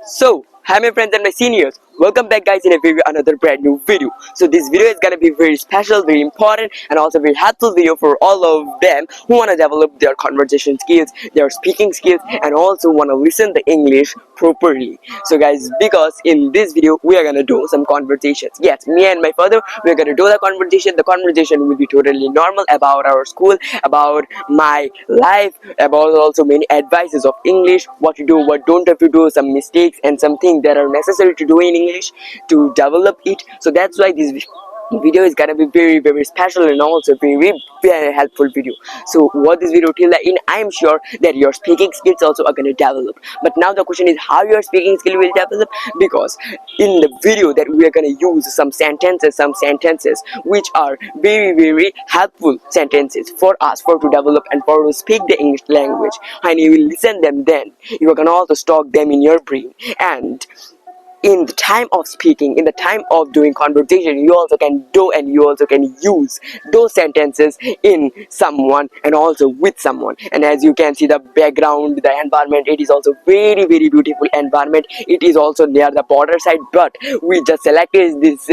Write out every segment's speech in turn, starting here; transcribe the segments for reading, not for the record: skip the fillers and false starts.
So, hi my friends and my seniors, welcome back guys in a another brand new video. So this video is gonna be very special, very important and also very helpful video for all of them who wanna develop their conversation skills, their speaking skills and also wanna listen the English properly. So guys, because in this video we are gonna do some conversations. Yes, me and my father, we're gonna do the conversation. The conversation will be totally normal about our school, about my life, about also many advices of English, what to do, what don't have to do, some mistakes and some things that are necessary to do in English to develop it. So that's why this video is gonna be very special and also very helpful video. So what this video till the end, I am sure that your speaking skills also are gonna develop. But now the question is how your speaking skill will develop, because in the video that we are gonna use some sentences which are very helpful sentences for us for to develop and for to speak the English language, and you will listen them, then you are gonna also stock them in your brain. And in the time of speaking, in the time of doing conversation, you also can do and you also can use those sentences in someone and also with someone. And as you can see the background, the environment, it is also very beautiful environment. It is also near the border side, but we just selected this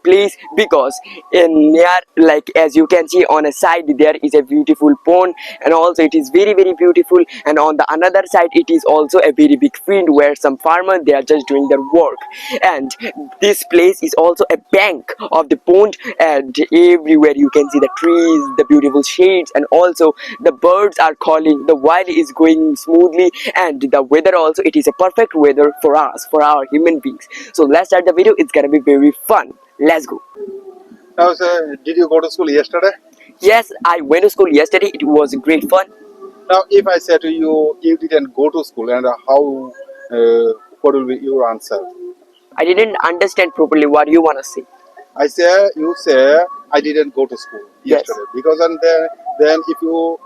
place because in near, like as you can see on a side there is a beautiful pond, and also it is very beautiful, and on the another side it is also a very big field where some farmers they are just doing their work. And this place is also a bank of the pond, and everywhere you can see the trees, the beautiful shades, and also the birds are calling, the wild is going smoothly, and the weather also, it is a perfect weather for us, for our human beings. So let's start the video. It's gonna be very fun. Let's go. Now, sir, did you go to school yesterday? Yes, I went to school yesterday. It was great fun. Now, if I say to you, you didn't go to school, and what will be your answer? I didn't understand properly what you wanna say. You say, I didn't go to school Yes. yesterday. Because then if you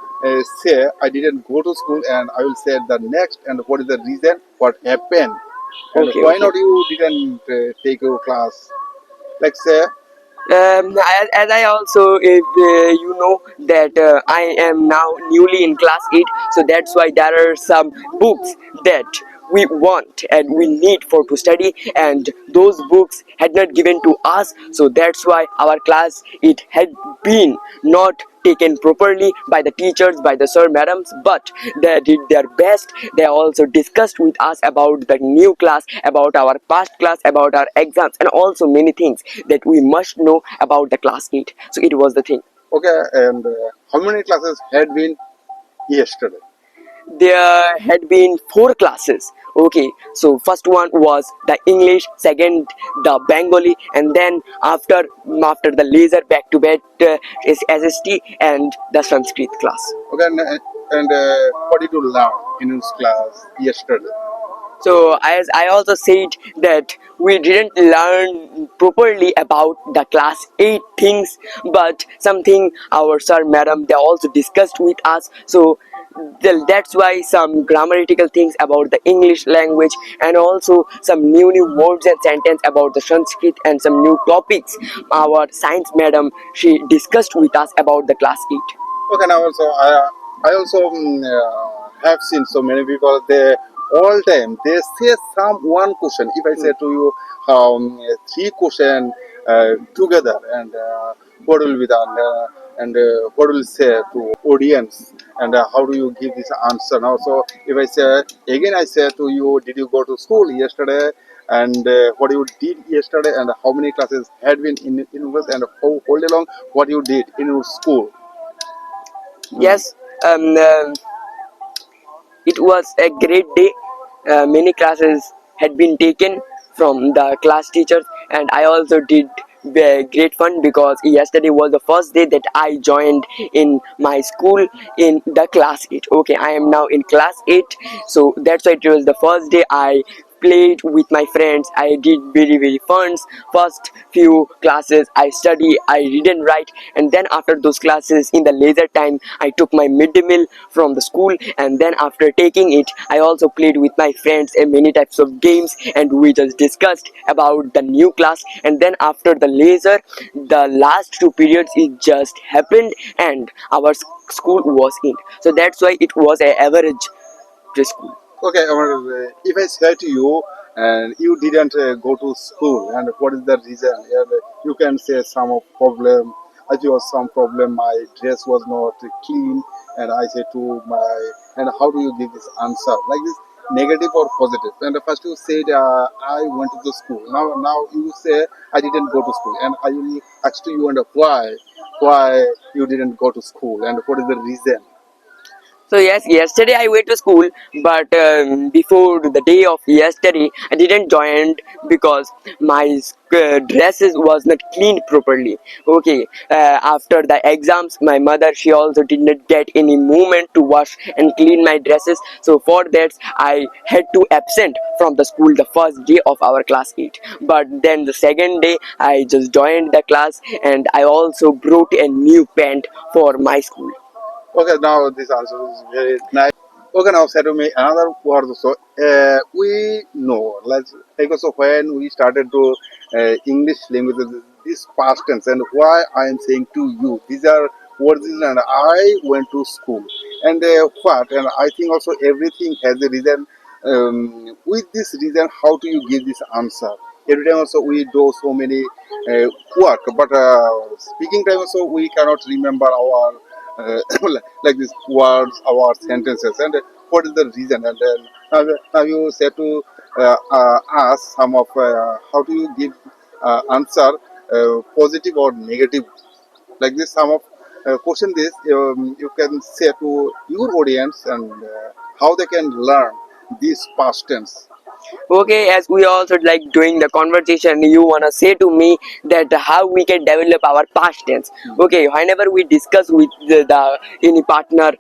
say, I didn't go to school, and I will say the next, and what is the reason, what happened, and Okay, why okay. not you didn't take your class? Like say, As I also, if you know that I am now newly in class 8, so that's why there are some books that we want and we need for to study, and those books had not given to us. So that's why our class, it had been not taken properly by the teachers, by the sir madams, but they did their best. They also discussed with us about the new class, about our past class, about our exams, and also many things that we must know about the class 8. So it was the thing. okay, and how many classes had been yesterday? There had been 4 classes. Okay, so first one was the English, second the Bengali, and then after the laser back to bed is SST and the Sanskrit class. Okay, and what did you learn in this class yesterday? So as I also said that we didn't learn properly about the class 8 things, but something our sir madam they also discussed with us. So that's why some grammatical things about the English language, and also some new words and sentence about the Sanskrit, and some new topics our science madam she discussed with us about the class 8. Okay, now also I also have seen so many people. They all time they say some one question. If I say to you, 3 question together, and what will be done, and what will say to audience, and how do you give this answer now? So if I say again, I say to you, did you go to school yesterday? And what you did yesterday, and how many classes had been in us, and how all day long what you did in your school. Yes, it was a great day. Many classes had been taken from the class teachers, and I also did great fun because yesterday was the first day that I joined in my school in the class 8. Okay, I am now in class 8, so that's why it was the first day I played with my friends. I did very fun. First few classes I study, I read and write, and then after those classes in the leisure time I took my midday meal from the school, and then after taking it I also played with my friends many types of games, and we just discussed about the new class. And then after the leisure, the last 2 periods it just happened and our school was in. So that's why it was a average school. Okay, if I say to you and you didn't go to school, and what is the reason? And you can say some of problem. I was some problem. My dress was not clean, and I say to my and how do you give this answer like this? Negative or positive? And first you said I went to the school. Now you say I didn't go to school, and I will ask to you and why you didn't go to school and what is the reason? So yes, yesterday I went to school, but before the day of yesterday, I didn't join because my dresses was not cleaned properly. Okay, after the exams, my mother she also did not get any moment to wash and clean my dresses. So for that, I had to absent from the school the first day of our class 8. But then the second day, I just joined the class and I also brought a new pant for my school. Okay, now this answer is very nice. Okay, now say to me another word. So we know, like also when we started to English language, this past tense, and why I am saying to you, these are words, and I went to school, and what, and I think also everything has a reason. With this reason, how do you give this answer? Every time also we do so many work, but speaking time also we cannot remember our uh, like these words, our sentences, and what is the reason? And then now you say to ask some of how do you give answer positive or negative like this. Some of question this you can say to your audience and how they can learn this past tense. Okay, as we also like doing the conversation, you wanna say to me that how we can develop our past tense. Okay, whenever we discuss with the any partner,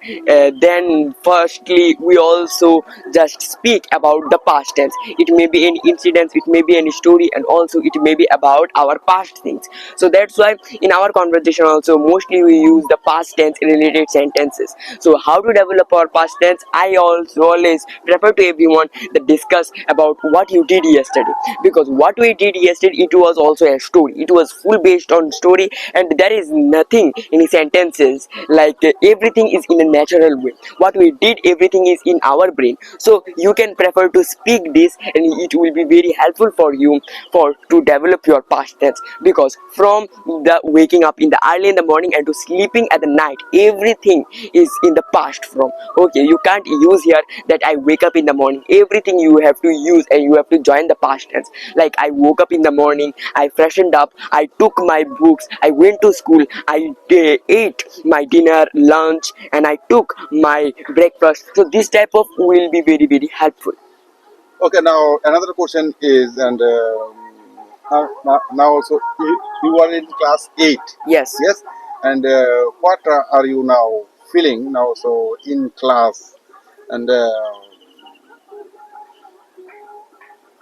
then firstly we also just speak about the past tense. It may be any incidents, it may be any story, and also it may be about our past things. So that's why in our conversation also mostly we use the past tense related sentences. So how to develop our past tense? I also always prefer to everyone that discuss about what you did yesterday, because what we did yesterday it was also a story. It was full based on story, and there is nothing in sentences like everything is in a natural way. What we did, everything is in our brain. So you can prefer to speak this, and it will be very helpful for you for to develop your past tense, because from the waking up in the early in the morning and to sleeping at the night, everything is in the past from. Okay, you can't use here that I wake up in the morning. Everything you have to use and you have to join the past tense. Like I woke up in the morning, I freshened up, I took my books, I went to school, I ate my dinner, lunch, and I took my breakfast. So this type of will be very helpful. Okay, now another question is, and now also you are in class 8, Yes. yes, and what are you now feeling now? So in class, and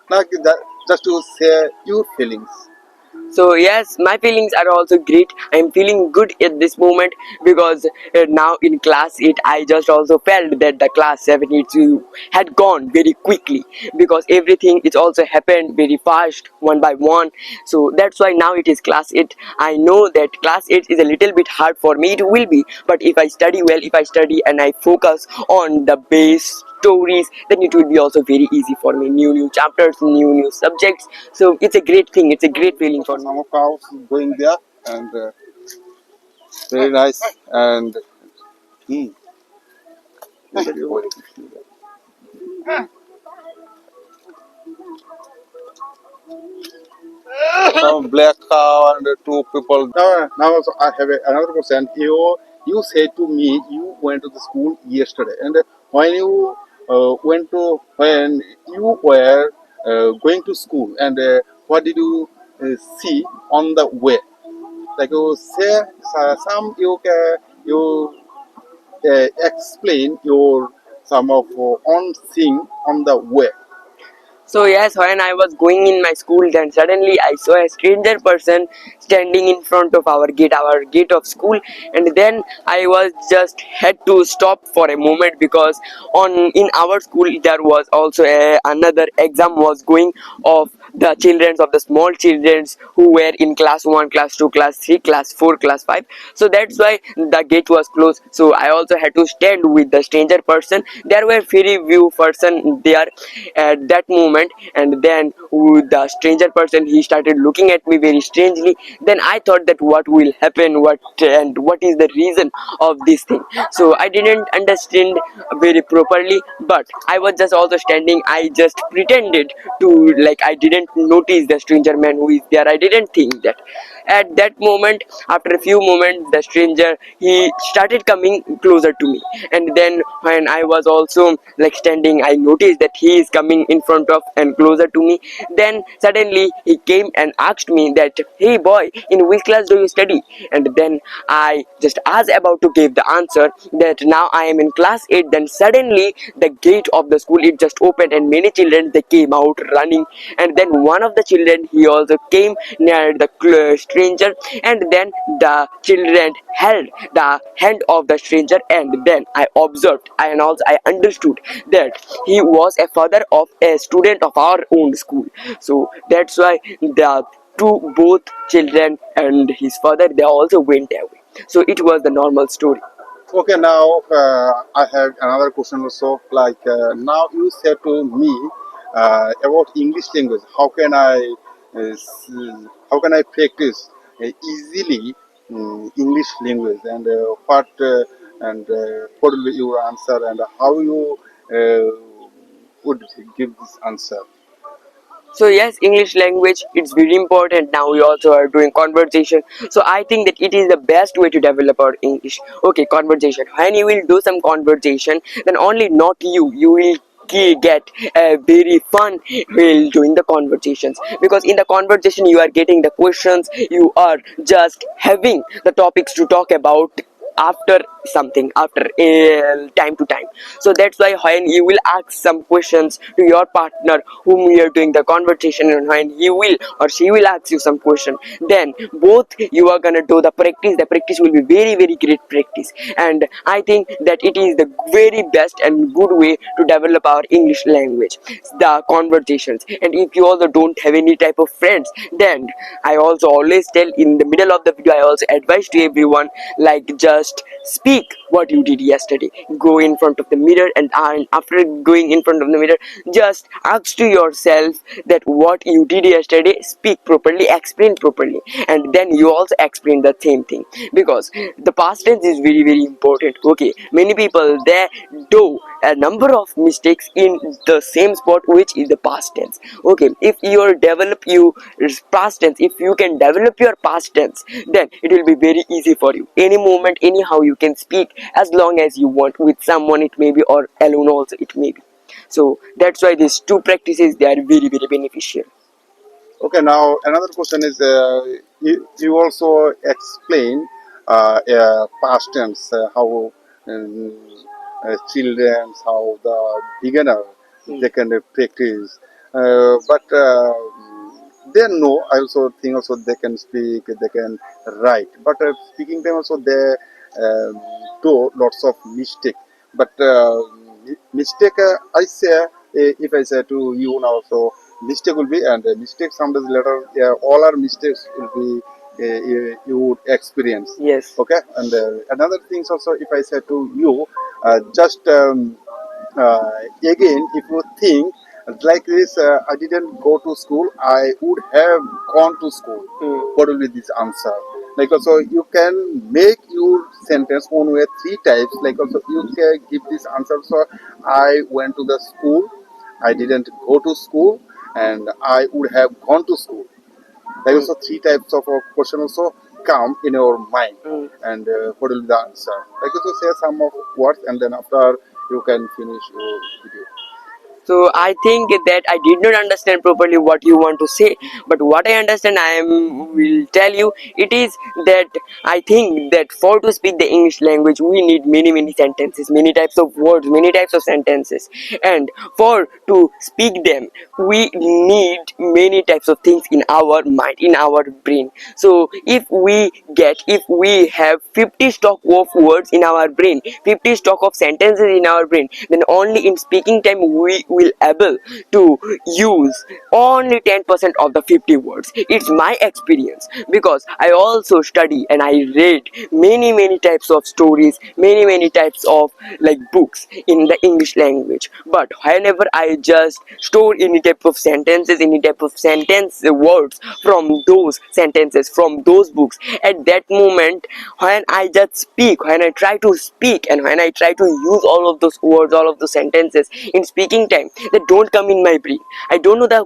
like that, just to say your feelings. So yes, my feelings are also great. I am feeling good at this moment because now in class 8 I just also felt that the class 7 had gone very quickly, because everything it also happened very fast one by one. So that's why now it is class 8. I know that class 8 is a little bit hard for me. It will be, but if I study well, if I study and I focus on the base stories, then it will be also very easy for me. New chapters, new subjects. So it's a great thing. It's a great feeling for Also, me. some of cows going there, and very nice, and hmm, some black cow and two people. Now also I have another question. You said to me you went to the school yesterday, and when you when you were going to school, and what did you see on the way? Like you say some you explain your some of on thing on the way. So yes, when I was going in my school, then suddenly I saw a stranger person standing in front of our gate of school, and then I was just had to stop for a moment, because on in our school there was also another exam was going of the children of the small children who were in class 1, class 2, class 3, class 4, class 5. So that's why the gate was closed, so I also had to stand with the stranger person. There were very few person there at that moment, and then the stranger person, he started looking at me very strangely. Then I thought that what will happen, what is the reason of this thing. So I didn't understand very properly, but I was just also standing. I just pretended to, like, I didn't notice the stranger man who is there. I didn't think that. At that moment, after a few moments, the stranger, he started coming closer to me. And then when I was also like standing, I noticed that he is coming in front of and closer to me. Then suddenly he came and asked me that, hey boy, in which class do you study? And then I just as about to give the answer that now I am in class 8. Then suddenly the gate of the school, it just opened, and many children, they came out running. And then one of the children, he also came near the stranger, and then the children held the hand of the stranger. And then I observed and also I understood that he was a father of a student of our own school. So that's why the two both children and his father, they also went away. So it was the normal story. Okay, now I have another question also. Like now you said to me about English language. How can I practice easily English language, and what will be your answer, and how you would give this answer? So yes, English language, it's very important. Now we also are doing conversation. So I think that it is the best way to develop our English. Okay, conversation. When you will do some conversation, then only not you will get very fun while doing the conversations, because in the conversation you are getting the questions, you are just having the topics to talk about after something, after time to time. So that's why when you will ask some questions to your partner whom you are doing the conversation, and when he will or she will ask you some question, then both you are gonna do the practice. The practice will be very very great practice, and I think that it is the very best and good way to develop our English language, the conversations. And if you also don't have any type of friends, then I also always tell in the middle of the video, I also advise to everyone, like, just speak what you did yesterday. Go in front of the mirror, and after going in front of the mirror, just ask to yourself that what you did yesterday, speak properly, explain properly, and then you also explain the same thing, because the past tense is very very important. Okay, many people, they do a number of mistakes in the same spot, which is the past tense. Okay, if you develop your past tense, if you can develop your past tense, then it will be very easy for you. Any moment, anyhow, you can speak as long as you want, with someone it may be, or alone also it may be. So that's why these two practices, they are very very beneficial. Okay, now another question is you also explain past tense, how um, children, how the beginner they can practice, but they know. I also think also they can speak, they can write, but speaking time also they do lots of mistake. But mistake, I say, if I say to you now, so mistake will be, and mistake sometimes later, all our mistakes will be you would experience. Yes. Okay, and another things also, if I say to you, just again, if you think like this, I didn't go to school, I would have gone to school. What will be this answer? Like also, you can make your sentence one way three types. Like also, you can give this answer. So, I went to the school, I didn't go to school, and I would have gone to school. Like also, three types of question also come in your mind, Mm. and what will be the answer? Like also, say some of words, and then after you can finish your video. So I think that I did not understand properly what you want to say, but what I understand, I am will tell you. It is that I think that for to speak the English language, we need many many sentences, many types of words, many types of sentences, and for to speak them, we need many types of things in our mind, in our brain. So if we have 50 stock of words in our brain, 50 stock of sentences in our brain, then only in speaking time will able to use only 10% of the 50 words. It's my experience, because I also study and I read many types of stories, many types of like books in the English language. But whenever I just store any type of sentences, any type of sentence words from those sentences, from those books, at that moment when I just speak, when I try to speak, and when I try to use all of those words, all of those sentences in speaking time, they don't come in my brain. I don't know the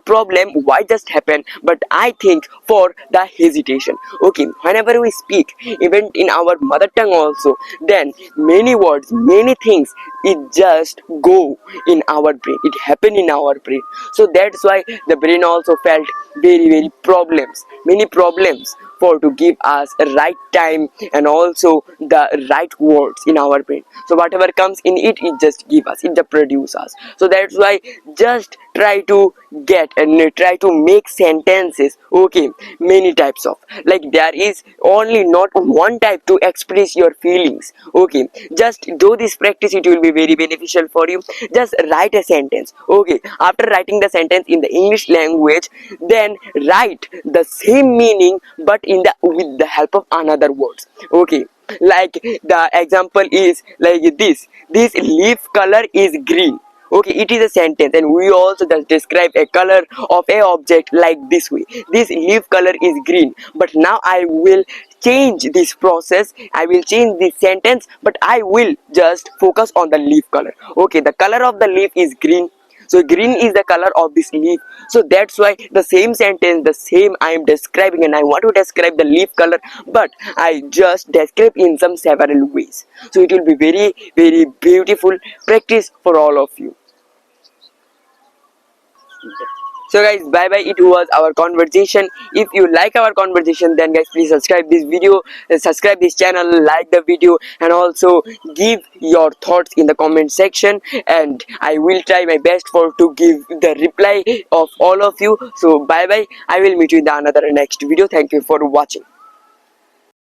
problem why just happened, but I think for the hesitation. Okay, whenever we speak, even in our mother tongue also, then many words, many things, it just go in our brain, it happen in our brain. So that's why the brain also felt very problems, many problems, for to give us a right time and also the right words in our brain. So whatever comes in it, it just give us, it just produce us. So that's why just try to get and try to make sentences, okay, many types of, like there is only not one type to express your feelings. Okay, just do this practice, it will be very beneficial for you. Just write a sentence. Okay, after writing the sentence in the English language, then write the same meaning but in the with the help of another words. Okay, like the example is like this leaf color is green. Okay, it is a sentence, and we also just describe a color of a object like this way. This leaf color is green, but now I will change this process, I will change this sentence, but I will just focus on the leaf color. Okay, the color of the leaf is green, so green is the color of this leaf. So that's why the same sentence, the same I am describing, and I want to describe the leaf color, but I just describe in some several ways. So it will be very beautiful practice for all of you. So guys, bye bye, it was our conversation. If you like our conversation, then guys please subscribe this video, subscribe this channel, like the video, and also give your thoughts in the comment section, and I will try my best for to give the reply of all of you. So bye bye, I will meet you in the another next video. Thank you for watching.